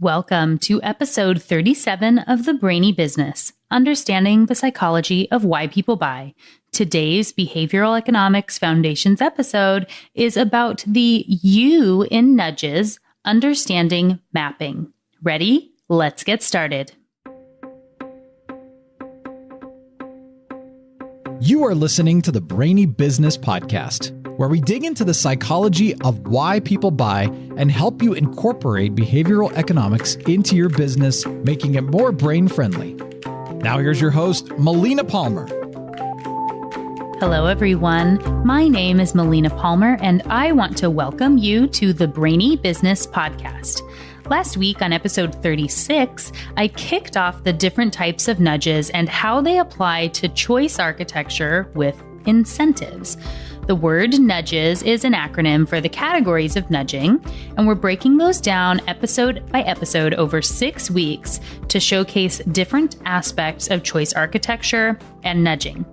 Welcome to episode 37 of the Brainy Business, Understanding the Psychology of Why People Buy. Today's Behavioral Economics Foundations episode is about the U in nudges, understanding mapping. Ready? Let's get started. You are listening to the Brainy Business Podcast, where we dig into the psychology of why people buy and help you incorporate behavioral economics into your business, making it more brain-friendly. Now here's your host, Melina Palmer. Hello, everyone. My name is Melina Palmer, and I want to welcome you to the Brainy Business Podcast. Last week on episode 36, I kicked off the different types of nudges and how they apply to choice architecture with incentives. The word nudges is an acronym for the categories of nudging, and we're breaking those down episode by episode over 6 weeks to showcase different aspects of choice architecture and nudging.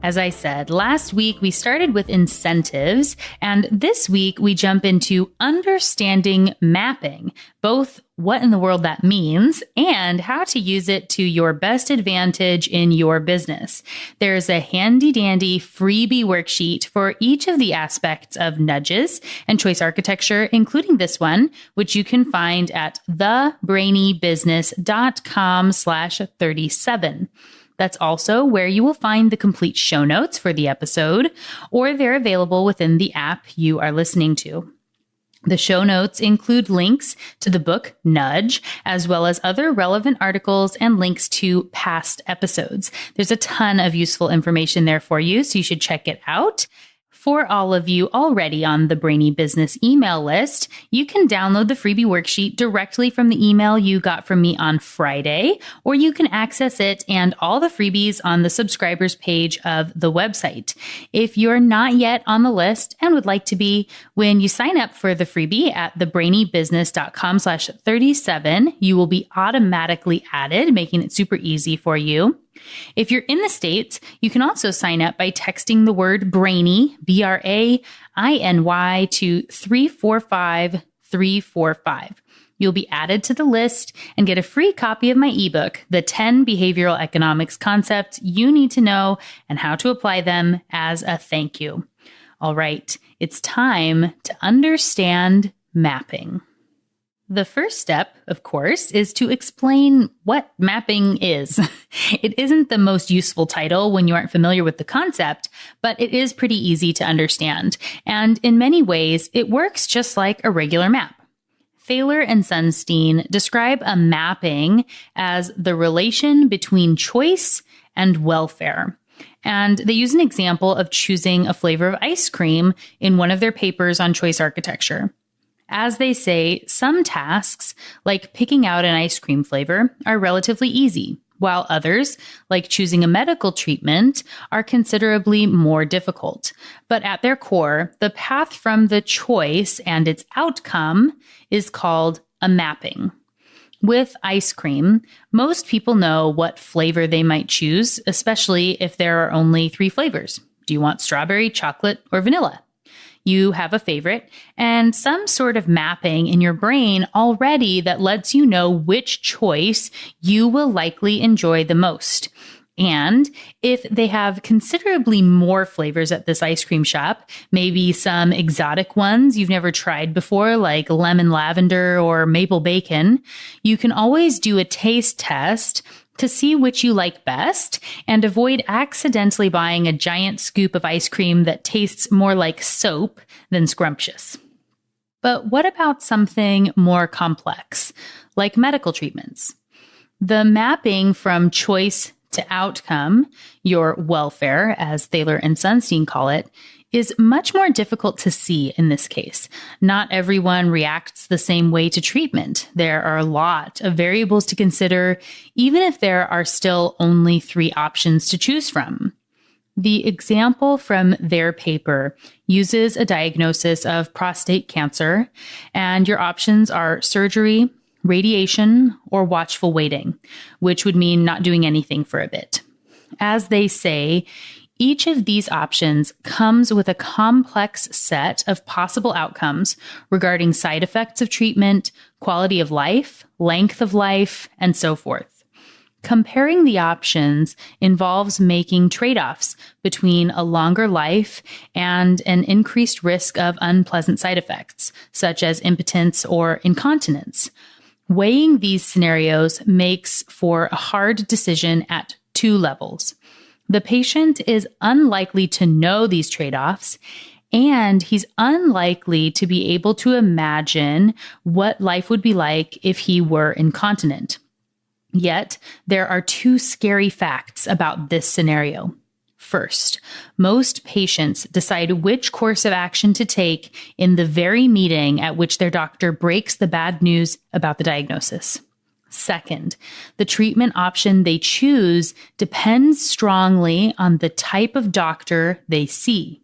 As I said, last week we started with incentives, and this week we jump into understanding mapping, both what in the world that means and how to use it to your best advantage in your business. There's a handy-dandy freebie worksheet for each of the aspects of nudges and choice architecture, including this one, which you can find at thebrainybusiness.com/37. That's also where you will find the complete show notes for the episode, or they're available within the app you are listening to. The show notes include links to the book Nudge, as well as other relevant articles and links to past episodes. There's a ton of useful information there for you, so you should check it out. For all of you already on the Brainy Business email list, you can download the freebie worksheet directly from the email you got from me on Friday, or you can access it and all the freebies on the subscribers page of the website. If you're not yet on the list and would like to be, when you sign up for the freebie at thebrainybusiness.com/37, you will be automatically added, making it super easy for you. If you're in the States, you can also sign up by texting the word Brainy, BRAINY, to 345345. You'll be added to the list and get a free copy of my ebook, The 10 Behavioral Economics Concepts You Need to Know and How to Apply Them, as a thank you. All right, it's time to understand mapping. The first step, of course, is to explain what mapping is. It isn't the most useful title when you aren't familiar with the concept, but it is pretty easy to understand. And in many ways, it works just like a regular map. Thaler and Sunstein describe a mapping as the relation between choice and welfare. And they use an example of choosing a flavor of ice cream in one of their papers on choice architecture. As they say, some tasks, like picking out an ice cream flavor, are relatively easy, while others, like choosing a medical treatment, are considerably more difficult. But at their core, the path from the choice and its outcome is called a mapping. With ice cream, most people know what flavor they might choose, especially if there are only 3 flavors. Do you want strawberry, chocolate, or vanilla? You have a favorite and some sort of mapping in your brain already that lets you know which choice you will likely enjoy the most. And if they have considerably more flavors at this ice cream shop, maybe some exotic ones you've never tried before, like lemon lavender or maple bacon, you can always do a taste test to see which you like best and avoid accidentally buying a giant scoop of ice cream that tastes more like soap than scrumptious. But what about something more complex, like medical treatments? The mapping from choice to outcome, your welfare, as Thaler and Sunstein call it, is much more difficult to see in this case. Not everyone reacts the same way to treatment. There are a lot of variables to consider, even if there are still only 3 options to choose from. The example from their paper uses a diagnosis of prostate cancer, and your options are surgery, radiation, or watchful waiting, which would mean not doing anything for a bit. As they say, Each of these options comes with a complex set of possible outcomes regarding side effects of treatment, quality of life, length of life, and so forth. Comparing the options involves making trade-offs between a longer life and an increased risk of unpleasant side effects, such as impotence or incontinence. Weighing these scenarios makes for a hard decision at two levels. The patient is unlikely to know these trade-offs, and he's unlikely to be able to imagine what life would be like if he were incontinent. Yet, there are two scary facts about this scenario. First, most patients decide which course of action to take in the very meeting at which their doctor breaks the bad news about the diagnosis. Second, the treatment option they choose depends strongly on the type of doctor they see.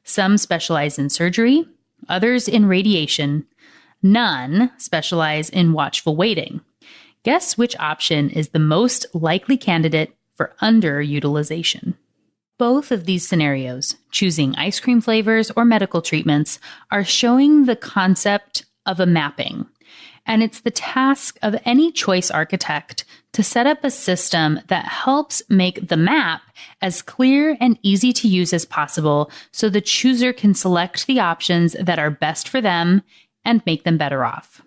Some specialize in surgery, others in radiation. None specialize in watchful waiting. Guess which option is the most likely candidate for underutilization? Both of these scenarios, choosing ice cream flavors or medical treatments, are showing the concept of a mapping. And it's the task of any choice architect to set up a system that helps make the map as clear and easy to use as possible so the chooser can select the options that are best for them and make them better off.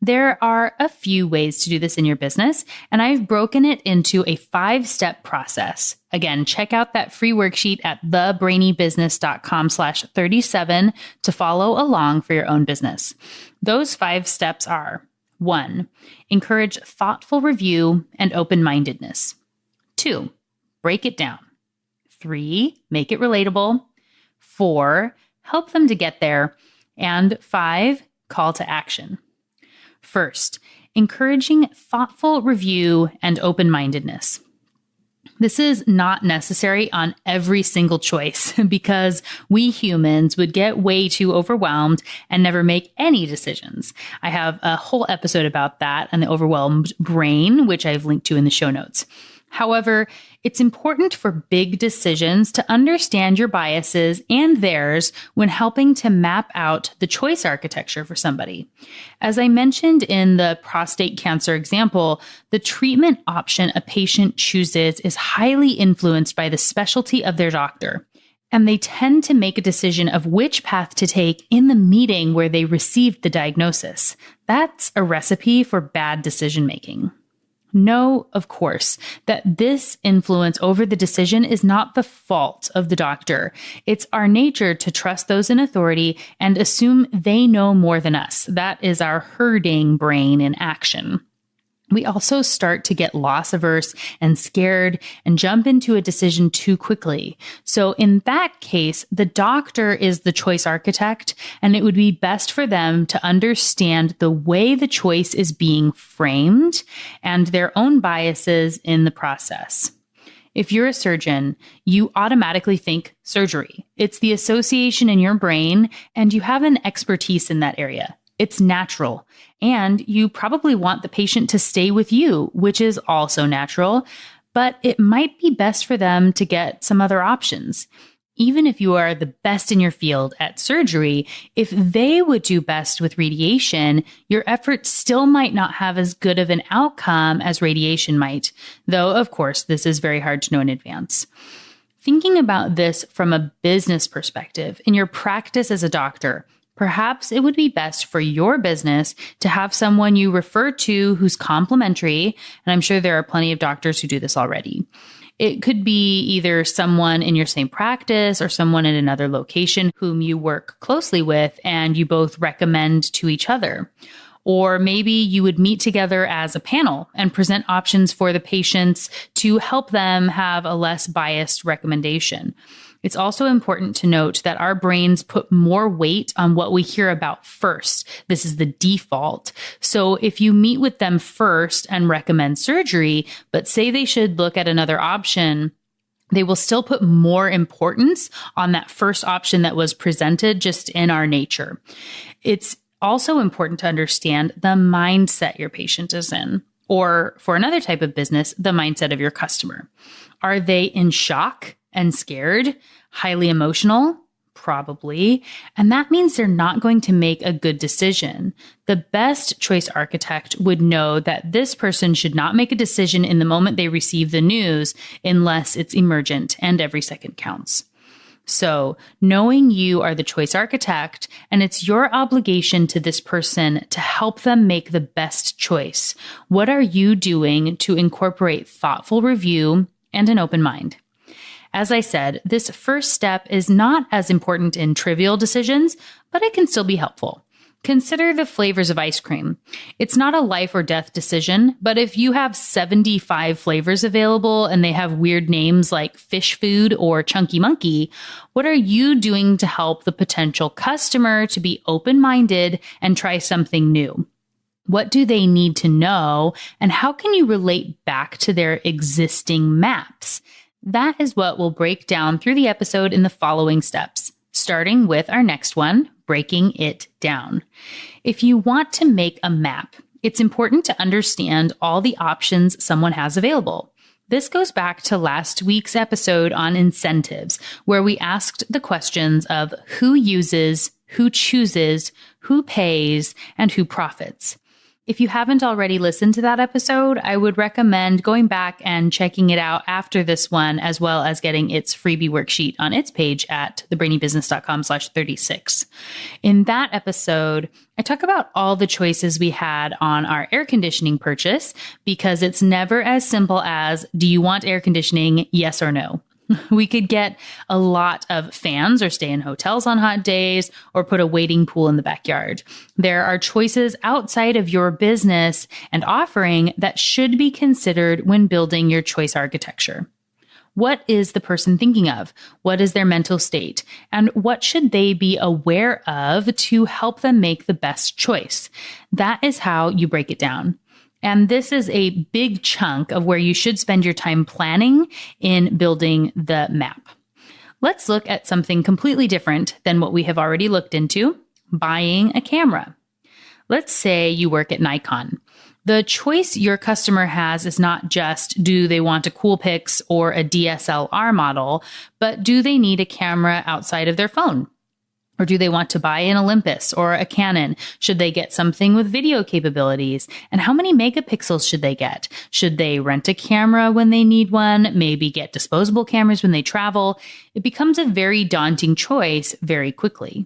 There are a few ways to do this in your business, and I've broken it into a 5-step process. Again, check out that free worksheet at thebrainybusiness.com/37 to follow along for your own business. Those 5 steps are: 1, encourage thoughtful review and open-mindedness. 2, break it down. 3, make it relatable. 4, help them to get there. And 5, call to action. First, encouraging thoughtful review and open-mindedness. This is not necessary on every single choice because we humans would get way too overwhelmed and never make any decisions. I have a whole episode about that and the overwhelmed brain, which I've linked to in the show notes. However, it's important for big decisions to understand your biases and theirs when helping to map out the choice architecture for somebody. As I mentioned in the prostate cancer example, the treatment option a patient chooses is highly influenced by the specialty of their doctor, and they tend to make a decision of which path to take in the meeting where they received the diagnosis. That's a recipe for bad decision-making. Know, of course, that this influence over the decision is not the fault of the doctor. It's our nature to trust those in authority and assume they know more than us. That is our herding brain in action. We also start to get loss averse and scared and jump into a decision too quickly. So in that case, the doctor is the choice architect, and it would be best for them to understand the way the choice is being framed and their own biases in the process. If you're a surgeon, you automatically think surgery. It's the association in your brain, and you have an expertise in that area. It's natural. And you probably want the patient to stay with you, which is also natural, but it might be best for them to get some other options. Even if you are the best in your field at surgery, if they would do best with radiation, your efforts still might not have as good of an outcome as radiation might, though, of course, this is very hard to know in advance. Thinking about this from a business perspective, in your practice as a doctor, perhaps it would be best for your business to have someone you refer to who's complementary, and I'm sure there are plenty of doctors who do this already. It could be either someone in your same practice or someone in another location whom you work closely with and you both recommend to each other. Or maybe you would meet together as a panel and present options for the patients to help them have a less biased recommendation. It's also important to note that our brains put more weight on what we hear about first. This is the default. So if you meet with them first and recommend surgery, but say they should look at another option, they will still put more importance on that first option that was presented, just in our nature. It's also important to understand the mindset your patient is in, or for another type of business, the mindset of your customer. Are they in shock and scared? Highly emotional? Probably. And that means they're not going to make a good decision. The best choice architect would know that this person should not make a decision in the moment they receive the news unless it's emergent and every second counts. So, knowing you are the choice architect and it's your obligation to this person to help them make the best choice, what are you doing to incorporate thoughtful review and an open mind? As I said, this first step is not as important in trivial decisions, but it can still be helpful. Consider the flavors of ice cream. It's not a life or death decision, but if you have 75 flavors available and they have weird names like fish food or chunky monkey, what are you doing to help the potential customer to be open-minded and try something new? What do they need to know, and how can you relate back to their existing maps? That is what we'll break down through the episode in the following steps, starting with our next one, breaking it down. If you want to make a map, it's important to understand all the options someone has available. This goes back to last week's episode on incentives, where we asked the questions of who uses, who chooses, who pays, and who profits. If you haven't already listened to that episode, I would recommend going back and checking it out after this one, as well as getting its freebie worksheet on its page at thebrainybusiness.com/36. In that episode, I talk about all the choices we had on our air conditioning purchase, because it's never as simple as, do you want air conditioning? Yes or no. We could get a lot of fans or stay in hotels on hot days or put a wading pool in the backyard. There are choices outside of your business and offering that should be considered when building your choice architecture. What is the person thinking of? What is their mental state? And what should they be aware of to help them make the best choice? That is how you break it down. And this is a big chunk of where you should spend your time planning in building the map. Let's look at something completely different than what we have already looked into, buying a camera. Let's say you work at Nikon. The choice your customer has is not just, do they want a Coolpix or a DSLR model, but do they need a camera outside of their phone? Or do they want to buy an Olympus or a Canon? Should they get something with video capabilities? And how many megapixels should they get? Should they rent a camera when they need one? Maybe get disposable cameras when they travel? It becomes a very daunting choice very quickly.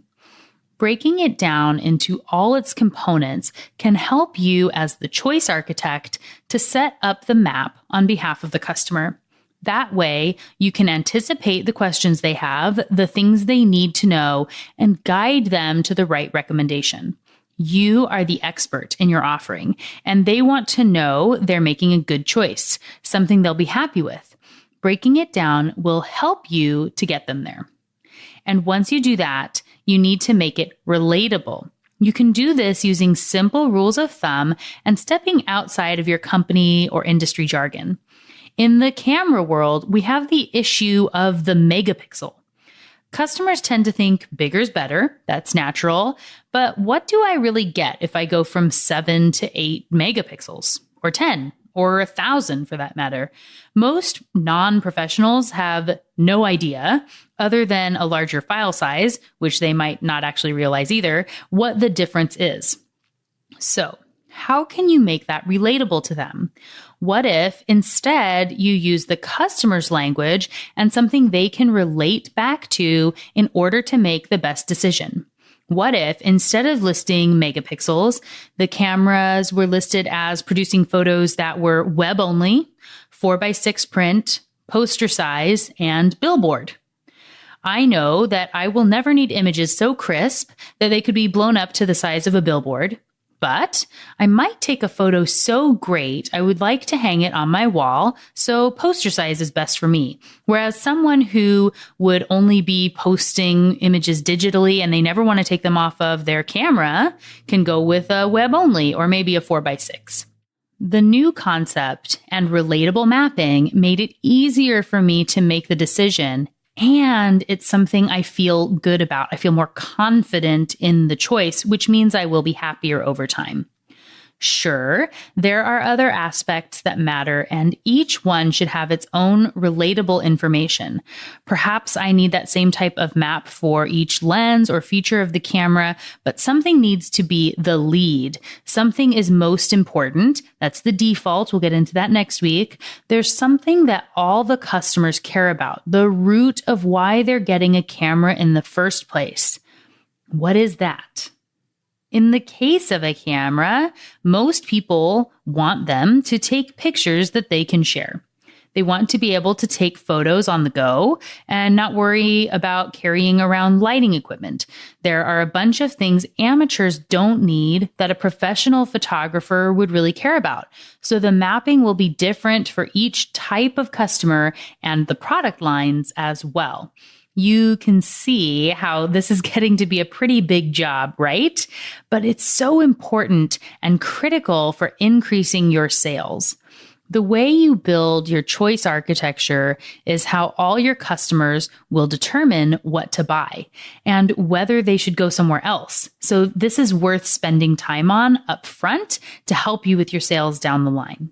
Breaking it down into all its components can help you as the choice architect to set up the map on behalf of the customer. That way, you can anticipate the questions they have, the things they need to know, and guide them to the right recommendation. You are the expert in your offering, and they want to know they're making a good choice, something they'll be happy with. Breaking it down will help you to get them there. And once you do that, you need to make it relatable. You can do this using simple rules of thumb and stepping outside of your company or industry jargon. In the camera world, we have the issue of the megapixel. Customers tend to think bigger's better. That's natural. But what do I really get if I go from 7 to 8 megapixels, or 10, or 1,000 for that matter? Most non-professionals have no idea, other than a larger file size, which they might not actually realize either, what the difference is. So, how can you make that relatable to them? What if instead you use the customer's language and something they can relate back to in order to make the best decision? What if instead of listing megapixels, the cameras were listed as producing photos that were web only, 4x6 print, poster size, and billboard? I know that I will never need images so crisp that they could be blown up to the size of a billboard. But I might take a photo so great, I would like to hang it on my wall, so poster size is best for me. Whereas someone who would only be posting images digitally and they never want to take them off of their camera can go with a web only or maybe a 4x6. The new concept and relatable mapping made it easier for me to make the decision. And it's something I feel good about. I feel more confident in the choice, which means I will be happier over time. Sure, there are other aspects that matter, and each one should have its own relatable information. Perhaps I need that same type of map for each lens or feature of the camera, but something needs to be the lead. Something is most important. That's the default. We'll get into that next week. There's something that all the customers care about, the root of why they're getting a camera in the first place. What is that? In the case of a camera, most people want them to take pictures that they can share. They want to be able to take photos on the go and not worry about carrying around lighting equipment. There are a bunch of things amateurs don't need that a professional photographer would really care about. So the mapping will be different for each type of customer and the product lines as well. You can see how this is getting to be a pretty big job, right? But it's so important and critical for increasing your sales. The way you build your choice architecture is how all your customers will determine what to buy and whether they should go somewhere else. So this is worth spending time on up front to help you with your sales down the line.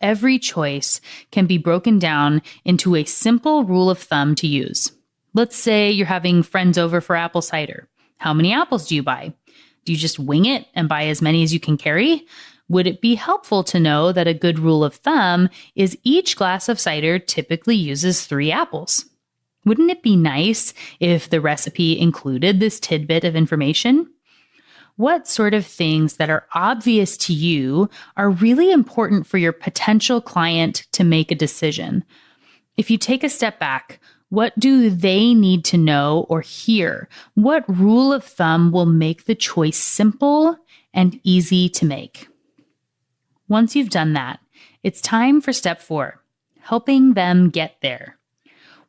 Every choice can be broken down into a simple rule of thumb to use. Let's say you're having friends over for apple cider. How many apples do you buy? Do you just wing it and buy as many as you can carry? Would it be helpful to know that a good rule of thumb is each glass of cider typically uses 3 apples? Wouldn't it be nice if the recipe included this tidbit of information? What sort of things that are obvious to you are really important for your potential client to make a decision? If you take a step back, what do they need to know or hear? What rule of thumb will make the choice simple and easy to make? Once you've done that, it's time for step 4, helping them get there.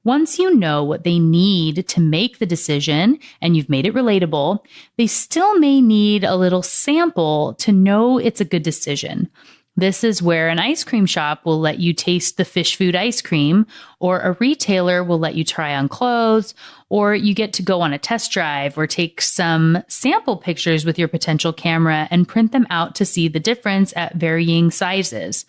Once you know what they need to make the decision and you've made it relatable, they still may need a little sample to know it's a good decision. This is where an ice cream shop will let you taste the fish food ice cream, or a retailer will let you try on clothes, or you get to go on a test drive or take some sample pictures with your potential camera and print them out to see the difference at varying sizes.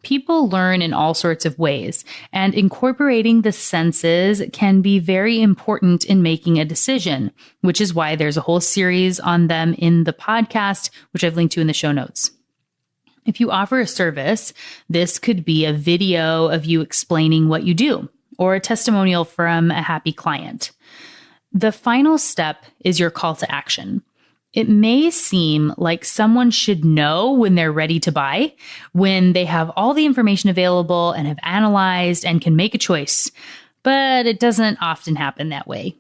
People learn in all sorts of ways, and incorporating the senses can be very important in making a decision, which is why there's a whole series on them in the podcast, which I've linked to in the show notes. If you offer a service, this could be a video of you explaining what you do, or a testimonial from a happy client. The final step is your call to action. It may seem like someone should know when they're ready to buy, when they have all the information available and have analyzed and can make a choice, but it doesn't often happen that way.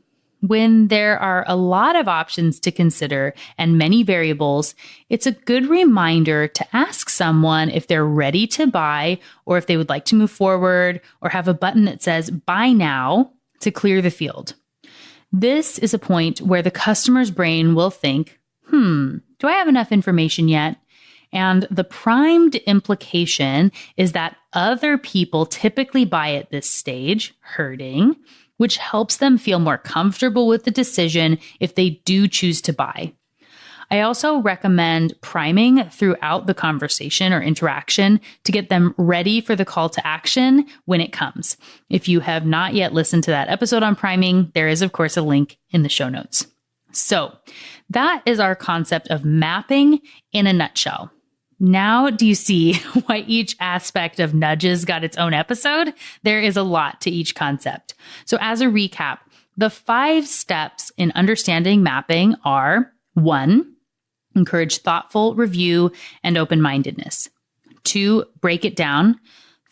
When there are a lot of options to consider and many variables, it's a good reminder to ask someone if they're ready to buy or if they would like to move forward or have a button that says buy now to clear the field. This is a point where the customer's brain will think, do I have enough information yet? And the primed implication is that other people typically buy at this stage, hurting, which helps them feel more comfortable with the decision if they do choose to buy. I also recommend priming throughout the conversation or interaction to get them ready for the call to action when it comes. If you have not yet listened to that episode on priming, there is, of course, a link in the show notes. So that is our concept of mapping in a nutshell. Now, do you see why each aspect of nudges got its own episode? There is a lot to each concept. So as a recap, the 5 steps in understanding mapping are 1, encourage thoughtful review and open-mindedness. 2, break it down.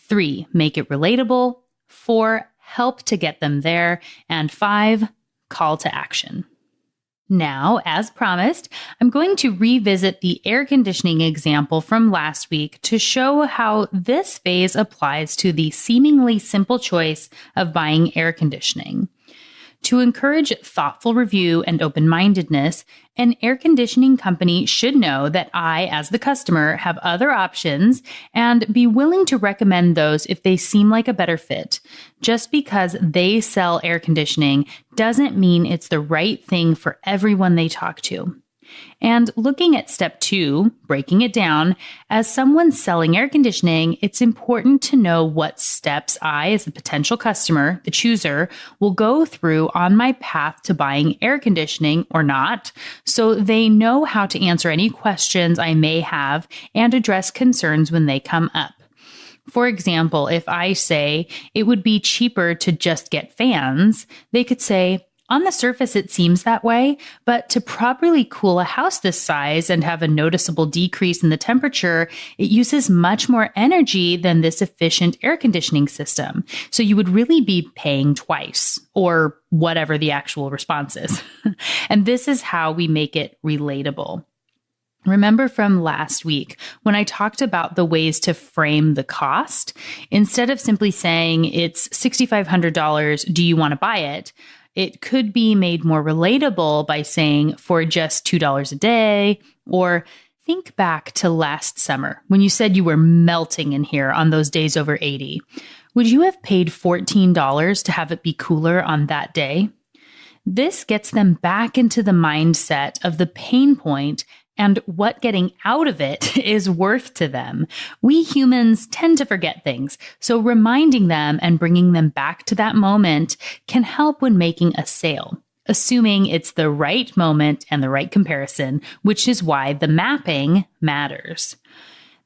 3, make it relatable. 4, help to get them there. And 5, call to action. Now, as promised, I'm going to revisit the air conditioning example from last week to show how this phase applies to the seemingly simple choice of buying air conditioning. To encourage thoughtful review and open-mindedness, an air conditioning company should know that I, as the customer, have other options and be willing to recommend those if they seem like a better fit. Just because they sell air conditioning doesn't mean it's the right thing for everyone they talk to. And looking at step 2, breaking it down, as someone selling air conditioning, it's important to know what steps I, as a potential customer, the chooser, will go through on my path to buying air conditioning or not, so they know how to answer any questions I may have and address concerns when they come up. For example, if I say it would be cheaper to just get fans, they could say, on the surface, it seems that way, but to properly cool a house this size and have a noticeable decrease in the temperature, it uses much more energy than this efficient air conditioning system. So you would really be paying twice, or whatever the actual response is. And this is how we make it relatable. Remember from last week when I talked about the ways to frame the cost? Instead of simply saying it's $6,500, do you want to buy it? It could be made more relatable by saying for just $2 a day, or think back to last summer when you said you were melting in here on those days over 80. Would you have paid $14 to have it be cooler on that day? This gets them back into the mindset of the pain point and what getting out of it is worth to them. We humans tend to forget things, so reminding them and bringing them back to that moment can help when making a sale, assuming it's the right moment and the right comparison, which is why the mapping matters.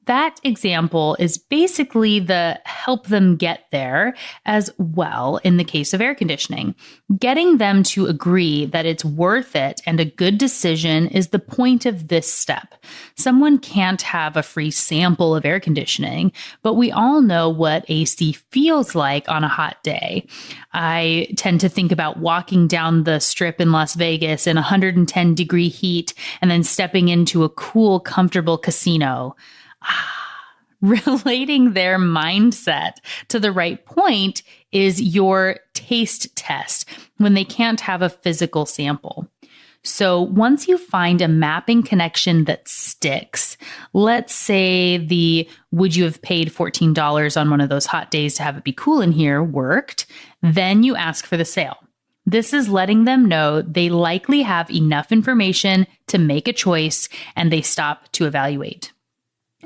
That example is basically the help them get there as well in the case of air conditioning. Getting them to agree that it's worth it and a good decision is the point of this step. Someone can't have a free sample of air conditioning, but we all know what AC feels like on a hot day. I tend to think about walking down the strip in Las Vegas in 110-degree heat and then stepping into a cool, comfortable casino. Relating their mindset to the right point is your taste test when they can't have a physical sample. So once you find a mapping connection that sticks, let's say the would you have paid $14 on one of those hot days to have it be cool in here worked, then you ask for the sale. This is letting them know they likely have enough information to make a choice and they stop to evaluate.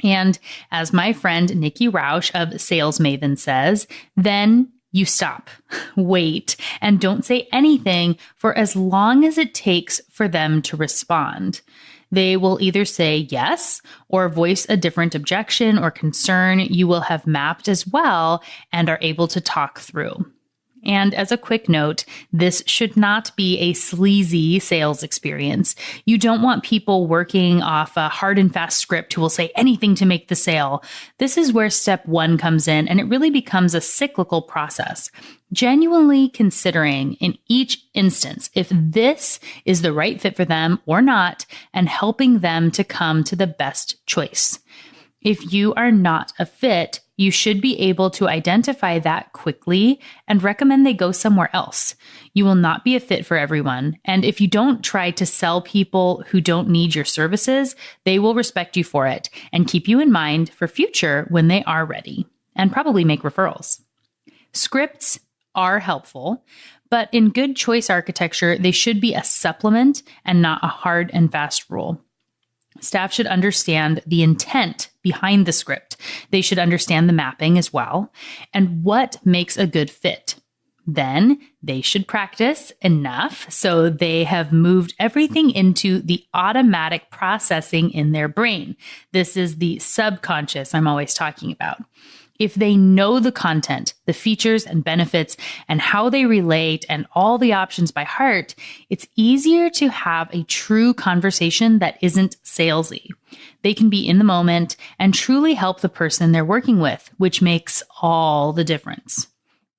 And as my friend Nikki Rausch of Sales Maven says, then you stop, wait, and don't say anything for as long as it takes for them to respond. They will either say yes or voice a different objection or concern you will have mapped as well and are able to talk through. And as a quick note, this should not be a sleazy sales experience. You don't want people working off a hard and fast script who will say anything to make the sale. This is where step 1 comes in, and it really becomes a cyclical process. Genuinely considering in each instance if this is the right fit for them or not, and helping them to come to the best choice. If you are not a fit, you should be able to identify that quickly and recommend they go somewhere else. You will not be a fit for everyone. And if you don't try to sell people who don't need your services, they will respect you for it and keep you in mind for future when they are ready, and probably make referrals. Scripts are helpful, but in good choice architecture, they should be a supplement and not a hard and fast rule. Staff should understand the intent behind the script. They should understand the mapping as well and what makes a good fit. Then they should practice enough so they have moved everything into the automatic processing in their brain. This is the subconscious I'm always talking about. If they know the content, the features and benefits, and how they relate and all the options by heart, it's easier to have a true conversation that isn't salesy. They can be in the moment and truly help the person they're working with, which makes all the difference.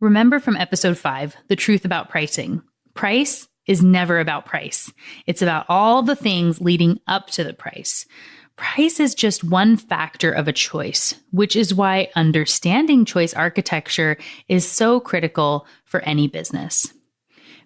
Remember from episode 5, the truth about pricing. Price is never about price. It's about all the things leading up to the price. Price is just one factor of a choice, which is why understanding choice architecture is so critical for any business.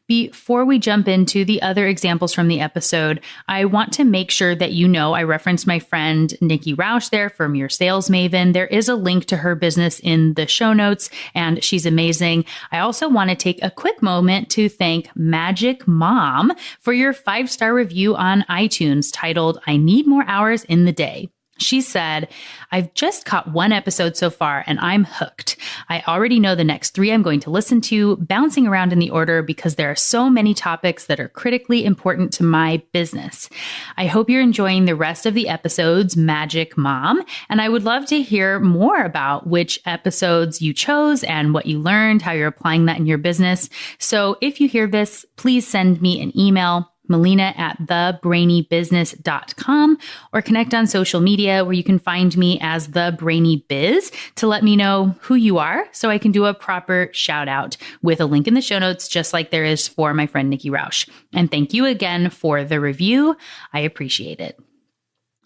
Before we jump into the other examples from the episode, I want to make sure that you know I referenced my friend Nikki Rausch there from Your Sales Maven. There is a link to her business in the show notes, and she's amazing. I also want to take a quick moment to thank Magic Mom for your 5-star review on iTunes titled, "I Need More Hours in the Day." She said, "I've just caught 1 episode so far and I'm hooked. I already know the next 3 I'm going to listen to, bouncing around in the order because there are so many topics that are critically important to my business. I hope you're enjoying the rest of the episodes, Magic Mom, and I would love to hear more about which episodes you chose and what you learned, how you're applying that in your business. So if you hear this, please send me an email, melina@thebrainybusiness.com, or connect on social media where you can find me as The Brainy Biz to let me know who you are so I can do a proper shout out with a link in the show notes, just like there is for my friend Nikki Rausch. And thank you again for the review. I appreciate it.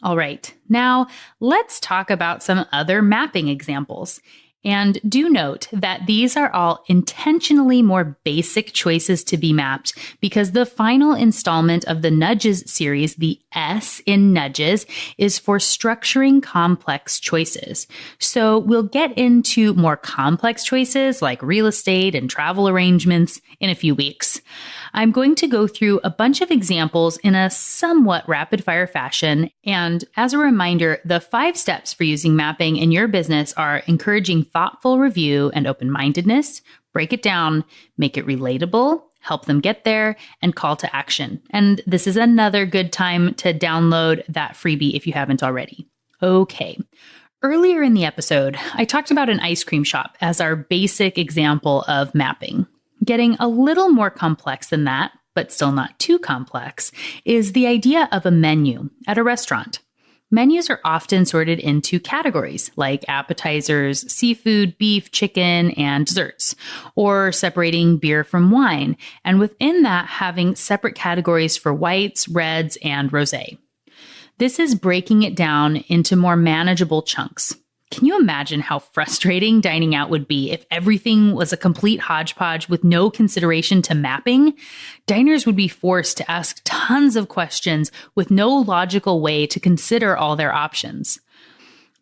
All right, now let's talk about some other mapping examples. And do note that these are all intentionally more basic choices to be mapped because the final installment of the Nudges series, the S in Nudges, is for structuring complex choices. So we'll get into more complex choices like real estate and travel arrangements in a few weeks. I'm going to go through a bunch of examples in a somewhat rapid fire fashion. And as a reminder, the 5 steps for using mapping in your business are encouraging thoughtful review and open-mindedness, break it down, make it relatable, help them get there, and call to action. And this is another good time to download that freebie if you haven't already. Okay. Earlier in the episode, I talked about an ice cream shop as our basic example of mapping. Getting a little more complex than that, but still not too complex, is the idea of a menu at a restaurant. Menus are often sorted into categories like appetizers, seafood, beef, chicken, and desserts, or separating beer from wine, and within that having separate categories for whites, reds, and rosé. This is breaking it down into more manageable chunks. Can you imagine how frustrating dining out would be if everything was a complete hodgepodge with no consideration to mapping? Diners would be forced to ask tons of questions with no logical way to consider all their options.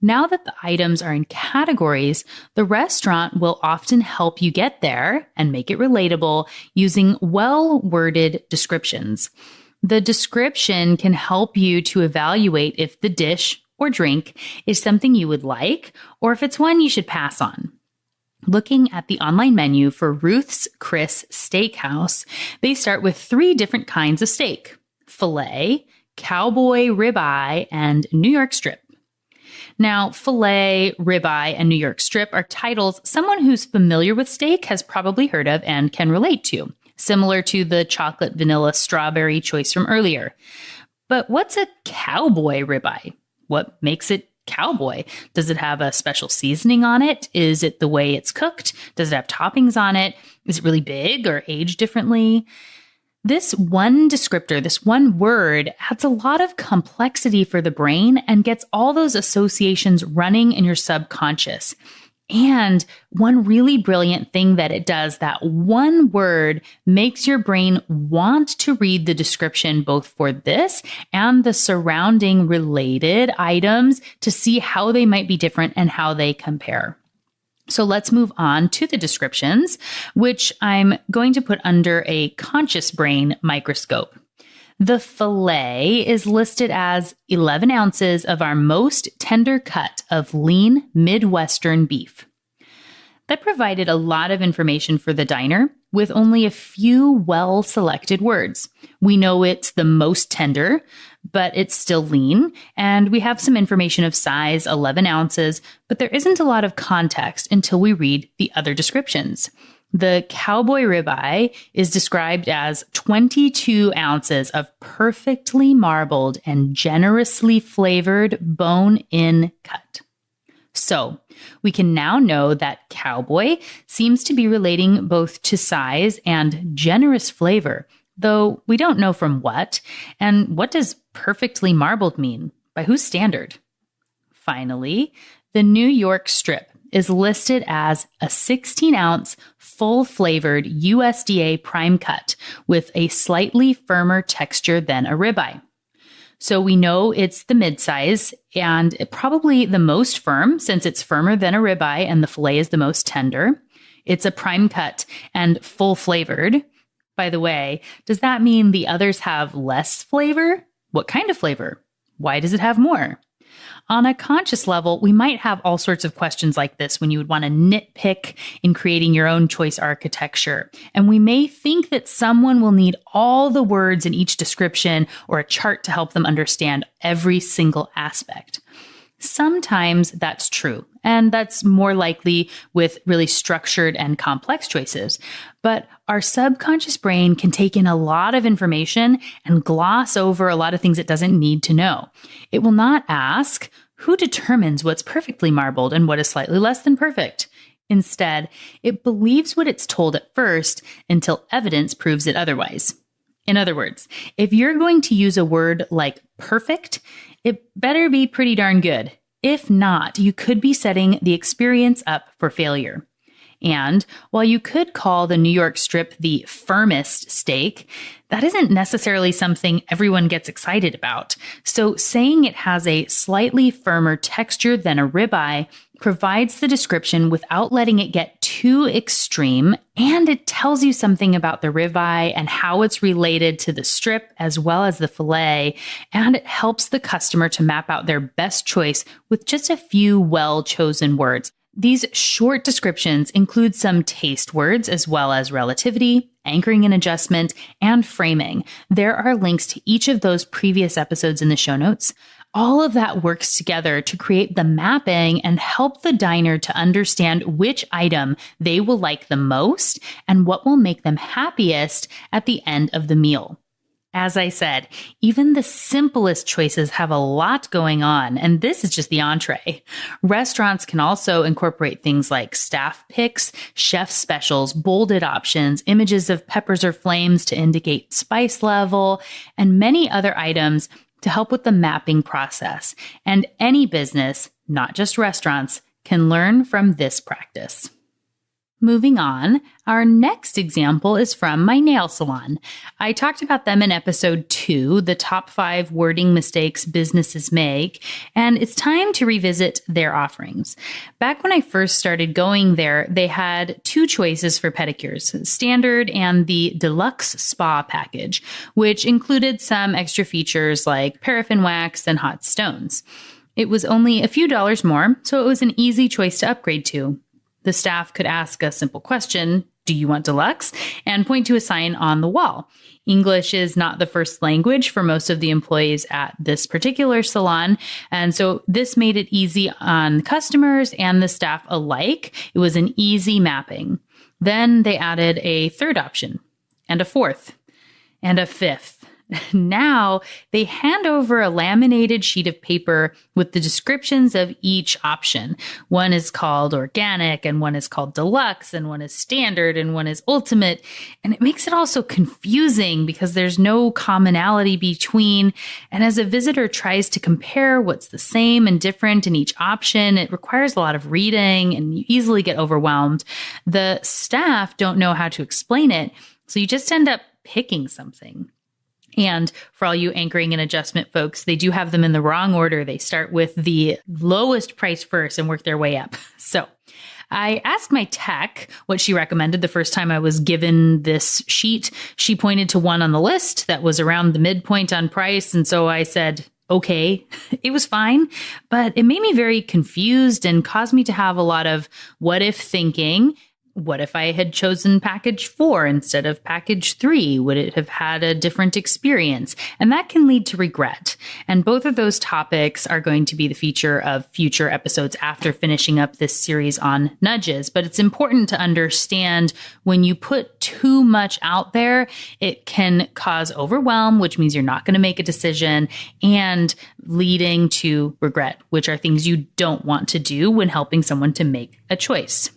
Now that the items are in categories, the restaurant will often help you get there and make it relatable using well-worded descriptions. The description can help you to evaluate if the dish or drink is something you would like, or if it's one you should pass on. Looking at the online menu for Ruth's Chris Steakhouse, they start with 3 different kinds of steak: filet, cowboy ribeye, and New York strip. Now, filet, ribeye, and New York strip are titles someone who's familiar with steak has probably heard of and can relate to, similar to the chocolate vanilla strawberry choice from earlier. But what's a cowboy ribeye? What makes it cowboy? Does it have a special seasoning on it? Is it the way it's cooked? Does it have toppings on it? Is it really big or aged differently? This one descriptor, this one word, adds a lot of complexity for the brain and gets all those associations running in your subconscious. And one really brilliant thing that it does, that one word makes your brain want to read the description both for this and the surrounding related items to see how they might be different and how they compare. So let's move on to the descriptions, which I'm going to put under a conscious brain microscope. The filet is listed as 11 ounces of our most tender cut of lean Midwestern beef. That provided a lot of information for the diner with only a few well-selected words. We know it's the most tender, but it's still lean, and we have some information of size, 11 ounces, but there isn't a lot of context until we read the other descriptions. The cowboy ribeye is described as 22 ounces of perfectly marbled and generously flavored bone-in cut. So we can now know that cowboy seems to be relating both to size and generous flavor, though we don't know from what. And what does perfectly marbled mean? By whose standard? Finally, the New York strip is listed as a 16-ounce full-flavored USDA prime cut with a slightly firmer texture than a ribeye. So we know it's the midsize and probably the most firm since it's firmer than a ribeye and the fillet is the most tender. It's a prime cut and full flavored. By the way, does that mean the others have less flavor? What kind of flavor? Why does it have more? On a conscious level, we might have all sorts of questions like this when you would want to nitpick in creating your own choice architecture. And we may think that someone will need all the words in each description or a chart to help them understand every single aspect. Sometimes that's true, and that's more likely with really structured and complex choices. But our subconscious brain can take in a lot of information and gloss over a lot of things it doesn't need to know. It will not ask, who determines what's perfectly marbled and what is slightly less than perfect? Instead, it believes what it's told at first until evidence proves it otherwise. In other words, if you're going to use a word like perfect, it better be pretty darn good. If not, you could be setting the experience up for failure. And while you could call the New York strip the firmest steak, that isn't necessarily something everyone gets excited about. So saying it has a slightly firmer texture than a ribeye provides the description without letting it get too extreme, and it tells you something about the ribeye and how it's related to the strip as well as the fillet, and it helps the customer to map out their best choice with just a few well-chosen words. These short descriptions include some taste words as well as relativity, anchoring and adjustment, and framing. There are links to each of those previous episodes in the show notes. All of that works together to create the mapping and help the diner to understand which item they will like the most and what will make them happiest at the end of the meal. As I said, even the simplest choices have a lot going on, and this is just the entree. Restaurants can also incorporate things like staff picks, chef specials, bolded options, images of peppers or flames to indicate spice level, and many other items to help with the mapping process. And any business, not just restaurants, can learn from this practice. Moving on, our next example is from my nail salon. I talked about them in episode 2, the top 5 wording mistakes businesses make, and it's time to revisit their offerings. Back when I first started going there, they had 2 choices for pedicures, standard and the deluxe spa package, which included some extra features like paraffin wax and hot stones. It was only a few dollars more, so it was an easy choice to upgrade to. The staff could ask a simple question, do you want deluxe? And point to a sign on the wall. English is not the first language for most of the employees at this particular salon. And so this made it easy on customers and the staff alike. It was an easy mapping. Then they added a third option and a fourth and a fifth. Now they hand over a laminated sheet of paper with the descriptions of each option. One is called organic, and one is called deluxe, and one is standard, and one is ultimate. And it makes it all so confusing because there's no commonality between. And as a visitor tries to compare what's the same and different in each option, it requires a lot of reading and you easily get overwhelmed. The staff don't know how to explain it, so you just end up picking something. And for all you anchoring and adjustment folks, they do have them in the wrong order. They start with the lowest price first and work their way up. So I asked my tech what she recommended the first time I was given this sheet. She pointed to one on the list that was around the midpoint on price. And so I said, okay, it was fine, but it made me very confused and caused me to have a lot of what if thinking. What if I had chosen package 4 instead of package 3? Would it have had a different experience? And that can lead to regret. And both of those topics are going to be the feature of future episodes after finishing up this series on nudges. But it's important to understand when you put too much out there, it can cause overwhelm, which means you're not going to make a decision, and leading to regret, which are things you don't want to do when helping someone to make a choice.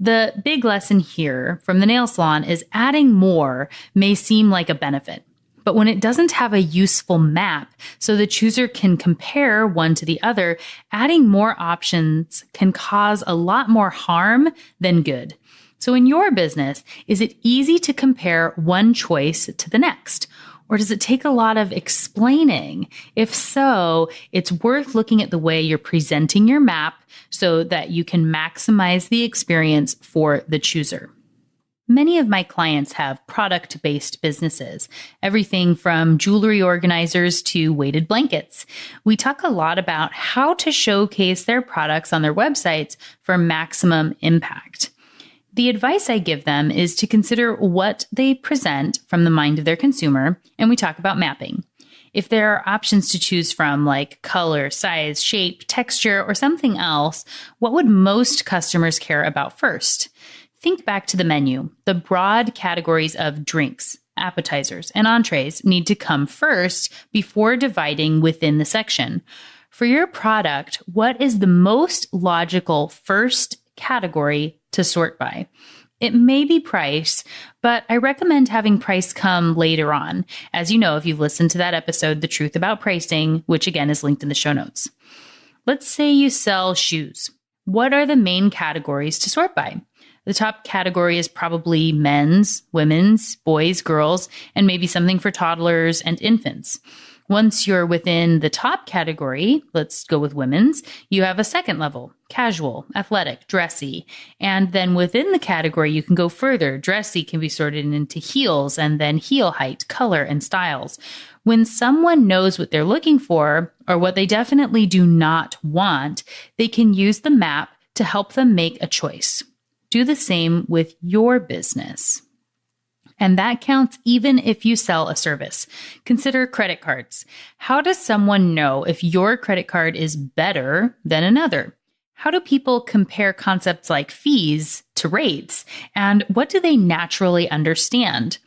The big lesson here from the nail salon is adding more may seem like a benefit, But when it doesn't have a useful map so the chooser can compare one to the other, adding more options can cause a lot more harm than good. So in your business, is it easy to compare one choice to the next? Or does it take a lot of explaining? If so, it's worth looking at the way you're presenting your map so that you can maximize the experience for the chooser. Many of my clients have product-based businesses, everything from jewelry organizers to weighted blankets. We talk a lot about how to showcase their products on their websites for maximum impact. The advice I give them is to consider what they present from the mind of their consumer, and we talk about mapping. If there are options to choose from like color, size, shape, texture, or something else, what would most customers care about first? Think back to the menu. The broad categories of drinks, appetizers, and entrees need to come first before dividing within the section. For your product, what is the most logical first category to sort by? It may be price, but I recommend having price come later on. As you know, if you've listened to that episode, The Truth About Pricing, which again is linked in the show notes. Let's say you sell shoes. What are the main categories to sort by? The top category is probably men's, women's, boys, girls, and maybe something for toddlers and infants. Once you're within the top category, let's go with women's, you have a second level, casual, athletic, dressy. And then within the category, you can go further. Dressy can be sorted into heels and then heel height, color, and styles. When someone knows what they're looking for or what they definitely do not want, they can use the map to help them make a choice. Do the same with your business. And that counts even if you sell a service. Consider credit cards. How does someone know if your credit card is better than another? How do people compare concepts like fees to rates? And what do they naturally understand?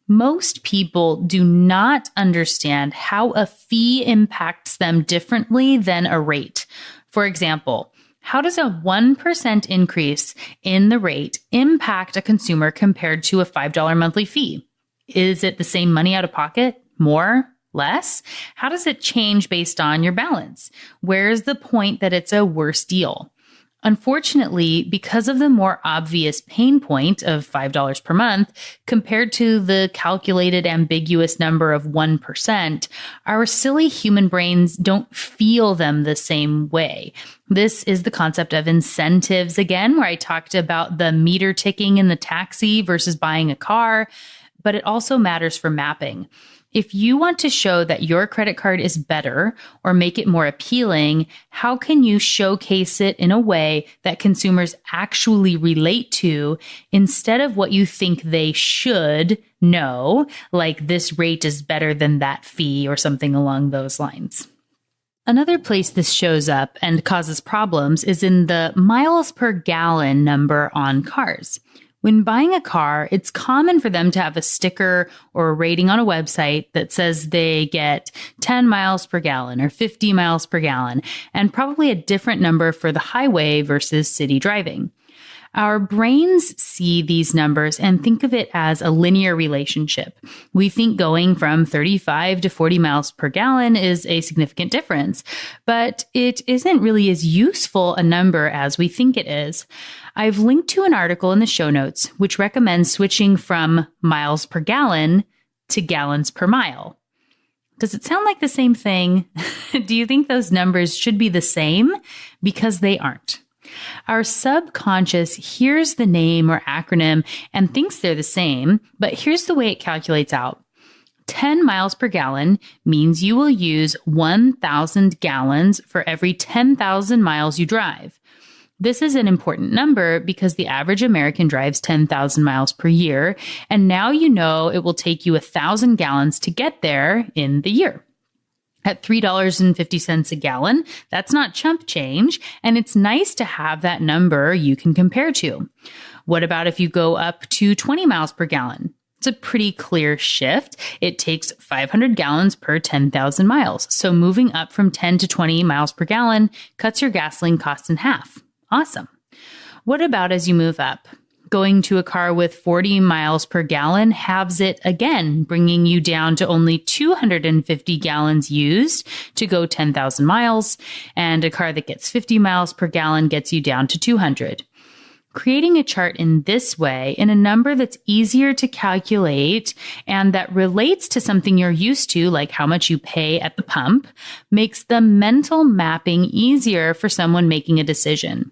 Most people do not understand how a fee impacts them differently than a rate. For example, how does a 1% increase in the rate impact a consumer compared to a $5 monthly fee? Is it the same money out of pocket? More? Less? How does it change based on your balance? Where's the point that it's a worse deal? Unfortunately, because of the more obvious pain point of $5 per month compared to the calculated ambiguous number of 1%, our silly human brains don't feel them the same way. This is the concept of incentives again, where I talked about the meter ticking in the taxi versus buying a car, but it also matters for mapping. If you want to show that your credit card is better or make it more appealing, how can you showcase it in a way that consumers actually relate to instead of what you think they should know, like this rate is better than that fee or something along those lines? Another place this shows up and causes problems is in the miles per gallon number on cars. When buying a car, it's common for them to have a sticker or a rating on a website that says they get 10 miles per gallon or 50 miles per gallon, and probably a different number for the highway versus city driving. Our brains see these numbers and think of it as a linear relationship. We think going from 35 to 40 miles per gallon is a significant difference, but it isn't really as useful a number as we think it is. I've linked to an article in the show notes which recommends switching from miles per gallon to gallons per mile. Does it sound like the same thing? Do you think those numbers should be the same? Because they aren't. Our subconscious hears the name or acronym and thinks they're the same, but here's the way it calculates out. 10 miles per gallon means you will use 1,000 gallons for every 10,000 miles you drive. This is an important number because the average American drives 10,000 miles per year, and now you know it will take you 1,000 gallons to get there in the year. At $3.50 a gallon, that's not chump change, and it's nice to have that number you can compare to. What about if you go up to 20 miles per gallon? It's a pretty clear shift. It takes 500 gallons per 10,000 miles, so moving up from 10 to 20 miles per gallon cuts your gasoline costs in half. Awesome. What about as you move up? Going to a car with 40 miles per gallon halves it again, bringing you down to only 250 gallons used to go 10,000 miles. And a car that gets 50 miles per gallon gets you down to 200. Creating a chart in this way, in a number that's easier to calculate and that relates to something you're used to, like how much you pay at the pump, makes the mental mapping easier for someone making a decision.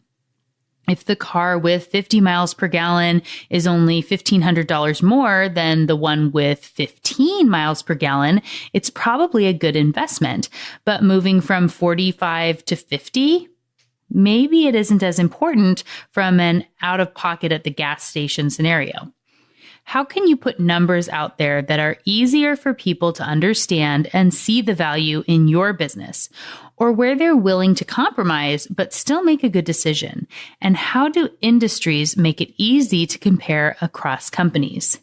If the car with 50 miles per gallon is only $1,500 more than the one with 15 miles per gallon, it's probably a good investment. But moving from 45 to 50, maybe it isn't as important from an out-of-pocket at the gas station scenario. How can you put numbers out there that are easier for people to understand and see the value in your business, or where they're willing to compromise but still make a good decision? And how do industries make it easy to compare across companies?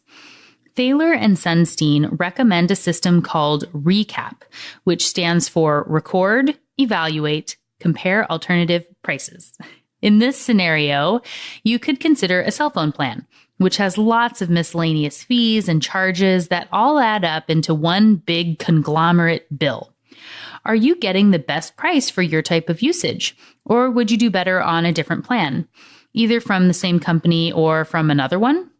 Thaler and Sunstein recommend a system called RECAP, which stands for Record, Evaluate, Compare Alternative Prices. In this scenario, you could consider a cell phone plan, which has lots of miscellaneous fees and charges that all add up into one big conglomerate bill. Are you getting the best price for your type of usage? Or would you do better on a different plan, either from the same company or from another one?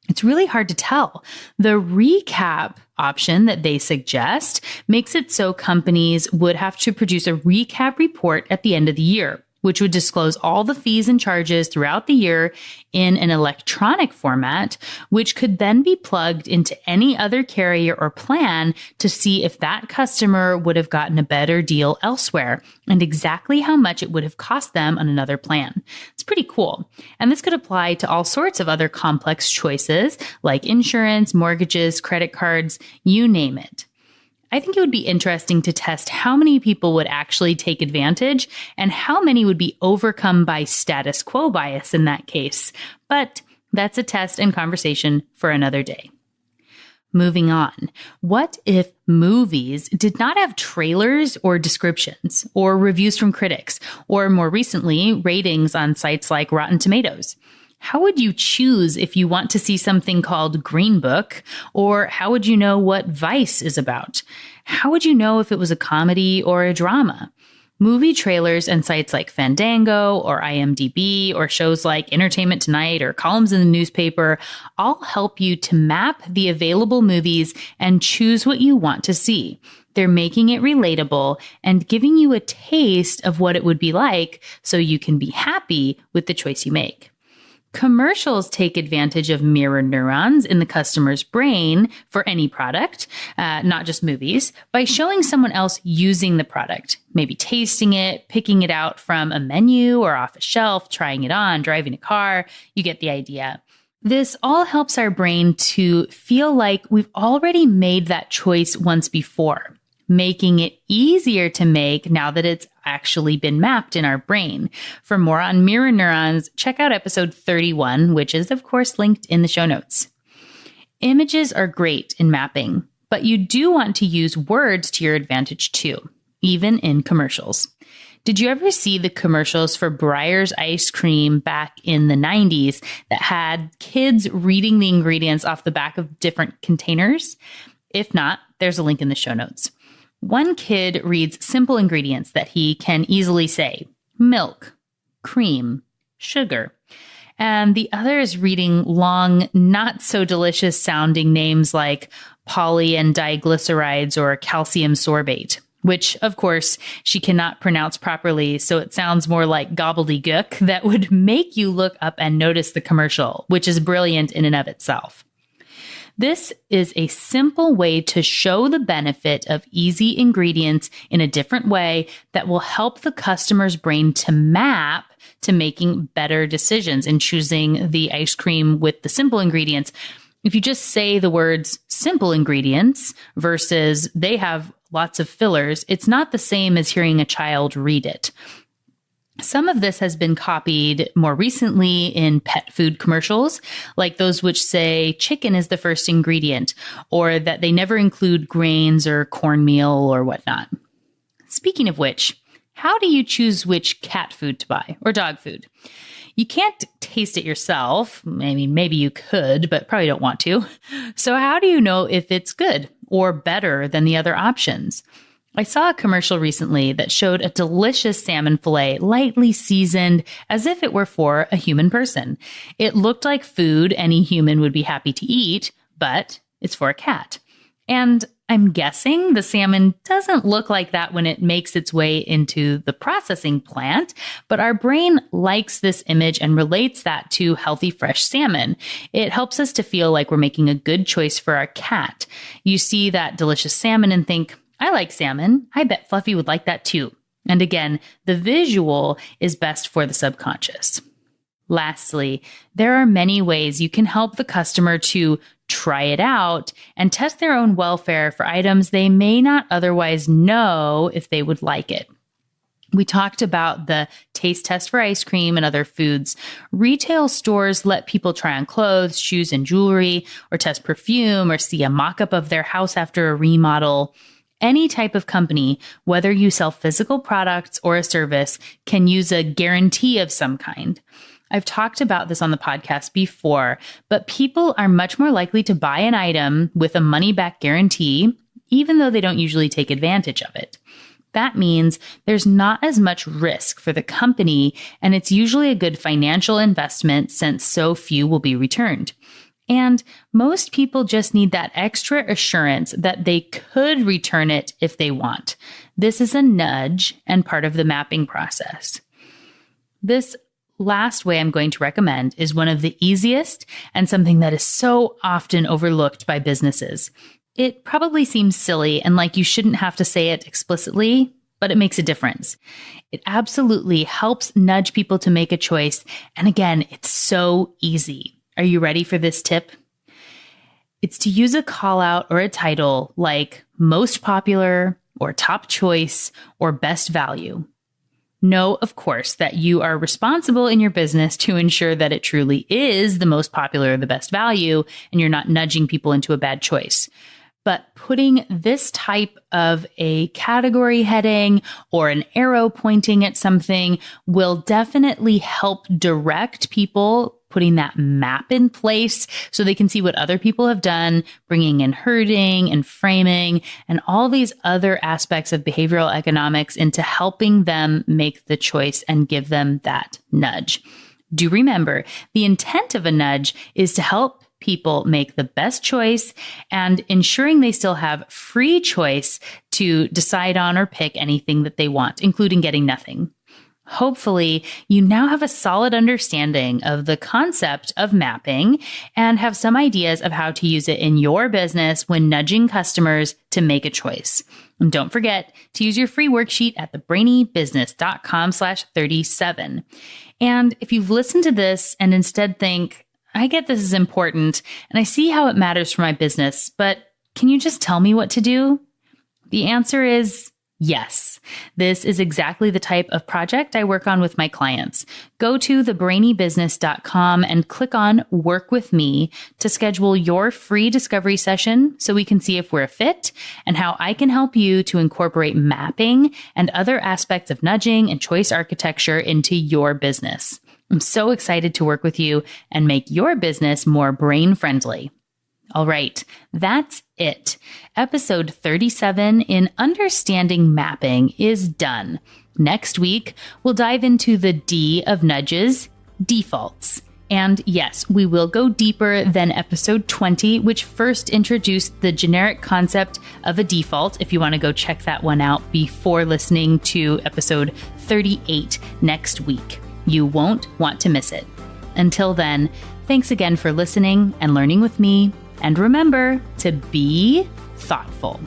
It's really hard to tell. The recap option that they suggest makes it so companies would have to produce a recap report at the end of the year, which would disclose all the fees and charges throughout the year in an electronic format, which could then be plugged into any other carrier or plan to see if that customer would have gotten a better deal elsewhere and exactly how much it would have cost them on another plan. It's pretty cool. And this could apply to all sorts of other complex choices like insurance, mortgages, credit cards, you name it. I think it would be interesting to test how many people would actually take advantage and how many would be overcome by status quo bias in that case. But that's a test and conversation for another day. Moving on. What if movies did not have trailers or descriptions or reviews from critics, or more recently, ratings on sites like Rotten Tomatoes? How would you choose if you want to see something called Green Book? Or how would you know what Vice is about? How would you know if it was a comedy or a drama? Movie trailers and sites like Fandango or IMDb or shows like Entertainment Tonight or columns in the newspaper all help you to map the available movies and choose what you want to see. They're making it relatable and giving you a taste of what it would be like so you can be happy with the choice you make. Commercials take advantage of mirror neurons in the customer's brain for any product, not just movies, by showing someone else using the product, maybe tasting it, picking it out from a menu or off a shelf, trying it on, driving a car. You get the idea. This all helps our brain to feel like we've already made that choice once before, making it easier to make now that it's actually been mapped in our brain. For more on mirror neurons, check out episode 31, which is, of course, linked in the show notes. Images are great in mapping, but you do want to use words to your advantage too, even in commercials. Did you ever see the commercials for Breyer's ice cream back in the 90s that had kids reading the ingredients off the back of different containers? If not, there's a link in the show notes. One kid reads simple ingredients that he can easily say: milk, cream, sugar. And the other is reading long, not so delicious sounding names like poly and diglycerides or calcium sorbate, which of course she cannot pronounce properly. So it sounds more like gobbledygook that would make you look up and notice the commercial, which is brilliant in and of itself. This is a simple way to show the benefit of easy ingredients in a different way that will help the customer's brain to map to making better decisions in choosing the ice cream with the simple ingredients. If you just say the words simple ingredients versus they have lots of fillers, it's not the same as hearing a child read it. Some of this has been copied more recently in pet food commercials, like those which say chicken is the first ingredient, or that they never include grains or cornmeal or whatnot. Speaking of which, How do you choose which cat food to buy or dog food? You can't taste it yourself. Maybe you could, but probably don't want to. So how do you know if it's good or better than the other options? I saw a commercial recently that showed a delicious salmon fillet, lightly seasoned as if it were for a human person. It looked like food any human would be happy to eat, but it's for a cat. And I'm guessing the salmon doesn't look like that when it makes its way into the processing plant, but our brain likes this image and relates that to healthy, fresh salmon. It helps us to feel like we're making a good choice for our cat. You see that delicious salmon and think, I like salmon. I bet Fluffy would like that too. And again, the visual is best for the subconscious. Lastly, there are many ways you can help the customer to try it out and test their own welfare for items they may not otherwise know if they would like it. We talked about the taste test for ice cream and other foods. Retail stores let people try on clothes, shoes, and jewelry, or test perfume, or see a mock-up of their house after a remodel. Any type of company, whether you sell physical products or a service, can use a guarantee of some kind. I've talked about this on the podcast before, but people are much more likely to buy an item with a money-back guarantee, even though they don't usually take advantage of it. That means there's not as much risk for the company, and it's usually a good financial investment since so few will be returned. And most people just need that extra assurance that they could return it if they want. This is a nudge and part of the mapping process. This last way I'm going to recommend is one of the easiest and something that is so often overlooked by businesses. It probably seems silly and like you shouldn't have to say it explicitly, but it makes a difference. It absolutely helps nudge people to make a choice. And again, it's so easy. Are you ready for this tip? It's to use a call out or a title like most popular or top choice or best value. Know, of course, that you are responsible in your business to ensure that it truly is the most popular or the best value, and you're not nudging people into a bad choice. But putting this type of a category heading or an arrow pointing at something will definitely help direct people, putting that map in place so they can see what other people have done, bringing in herding and framing and all these other aspects of behavioral economics into helping them make the choice and give them that nudge. Do remember, the intent of a nudge is to help people make the best choice and ensuring they still have free choice to decide on or pick anything that they want, including getting nothing. Hopefully, you now have a solid understanding of the concept of mapping and have some ideas of how to use it in your business when nudging customers to make a choice. And don't forget to use your free worksheet at thebrainybusiness.com/37. And if you've listened to this and instead think, I get this is important and I see how it matters for my business, but can you just tell me what to do? The answer is yes. This is exactly the type of project I work on with my clients. Go to thebrainybusiness.com and click on Work With Me to schedule your free discovery session so we can see if we're a fit and how I can help you to incorporate mapping and other aspects of nudging and choice architecture into your business. I'm so excited to work with you and make your business more brain friendly. All right, that's it. Episode 37 in Understanding Mapping is done. Next week, we'll dive into the D of nudges, defaults. And yes, we will go deeper than episode 20, which first introduced the generic concept of a default, if you want to go check that one out before listening to episode 38 next week. You won't want to miss it. Until then, thanks again for listening and learning with me. And remember to be thoughtful.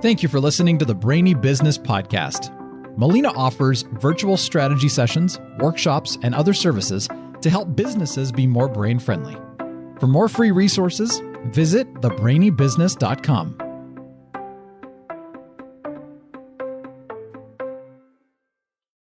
Thank you for listening to the Brainy Business Podcast. Molina offers virtual strategy sessions, workshops, and other services to help businesses be more brain friendly. For more free resources, visit thebrainybusiness.com.